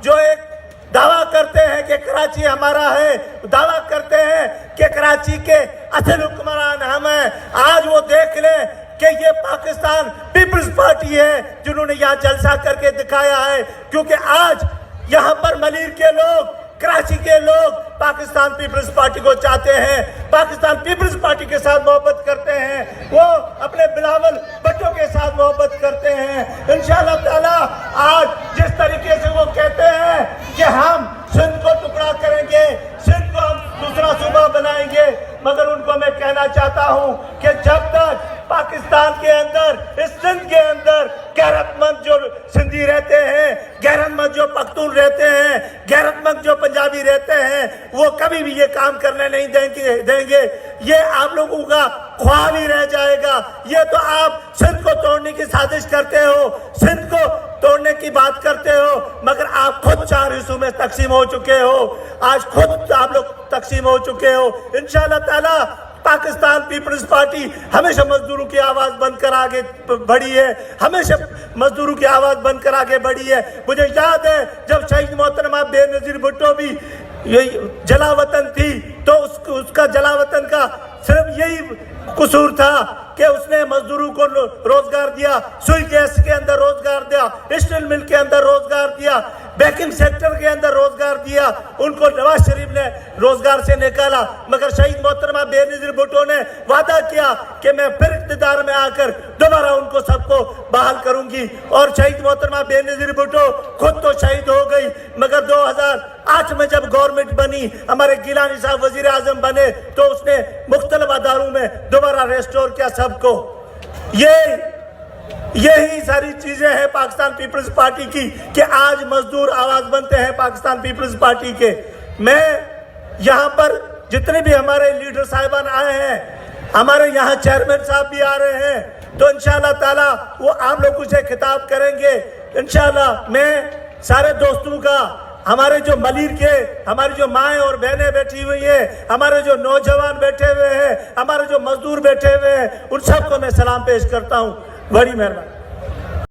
جو ایک دعویٰ کرتے ہیں کہ کراچی ہمارا ہے، دعویٰ کرتے ہیں کہ کراچی کے اصل حکمران ہم ہیں، آج وہ دیکھ لیں کہ یہ پاکستان پیپلز پارٹی ہے جنہوں نے یہاں جلسہ کر کے دکھایا ہے، کیونکہ آج یہاں پر ملیر کے لوگ، کراچی کے لوگ پاکستان پیپلز پارٹی کو چاہتے ہیں، پاکستان پیپلز پارٹی کے ساتھ محبت کرتے ہیں، وہ اپنے بلاول بھٹو کے ساتھ محبت کرتے ہیں۔ انشاءاللہ تعالیٰ آج جس طریقے سے وہ کہتے ہیں کہ ہم سندھ کو ٹکڑا کریں گے، سندھ کو ہم دوسرا صوبہ بنائیں گے، مگر ان کو میں کہنا چاہتا ہوں کہ جب تک پاکستان کے اندر، اس سندھ کے اندر غیرت مند جو سندھی رہتے ہیں، غیرت مند جو پختون رہتے ہیں، غیرت مند جو پنجابی رہتے ہیں، وہ کبھی بھی یہ کام کرنے نہیں دیں گے۔ یہ آپ لوگوں کا خواب ہی رہ جائے گا۔ یہ تو آپ سندھ کو توڑنے کی سازش کرتے ہو، سندھ کو توڑنے کی بات کرتے ہو، مگر آپ خود 4 حصوں میں تقسیم ہو چکے ہو، آج خود آپ لوگ تقسیم ہو چکے ہو۔ انشاءاللہ تعالیٰ پاکستان پیپلز پارٹی ہمیشہ مزدوروں کی آواز بن کر آگے بڑھی ہے، ہمیشہ مزدوروں کی آواز بن کر آگے بڑھی ہے۔ مجھے یاد ہے جب شہید محترمہ بے نظیر بھٹو بھی جلا وطن تھی تو اس کا جلا وطن کا صرف یہی قصور تھا کہ اس نے مزدوروں کو روزگار دیا، سوئی گیس کے اندر روزگار دیا، اسٹیل مل کے اندر روزگار دیا، بیکنگ سیکٹر کے اندر روزگار دیا، ان کو نواز شریف نے روزگار سے نکالا۔ مگر شہید محترمہ بے نظیر بھٹو نے وعدہ کیا کہ میں پھر اقتدار میں آ کر دوبارہ ان کو سب کو بحال کروں گی، اور شہید محترمہ بے نظیر بھٹو خود تو شہید ہو گئی، مگر 2008 میں جب گورنمنٹ بنی، ہمارے گیلانی صاحب وزیر اعظم بنے تو اس نے مختلف اداروں میں دوبارہ ریسٹور کیا سب کو۔ یہی ساری چیزیں ہیں پاکستان پیپلز پارٹی کی کہ آج مزدور آواز بنتے ہیں پاکستان پیپلز پارٹی کے۔ میں یہاں پر جتنے بھی ہمارے لیڈر صاحبان آئے ہیں، ہمارے یہاں چیئرمین صاحب بھی آ رہے ہیں، تو انشاءاللہ تعالیٰ وہ آپ لوگوں سے خطاب کریں گے۔ انشاءاللہ میں سارے دوستوں کا، ہمارے جو ملیر کے، ہماری جو مائیں اور بہنیں بیٹھی ہوئی ہیں، ہمارے جو نوجوان بیٹھے ہوئے ہیں، ہمارے جو مزدور بیٹھے ہوئے ہیں، ان سب کو میں سلام پیش کرتا ہوں۔ بڑی مہربانی۔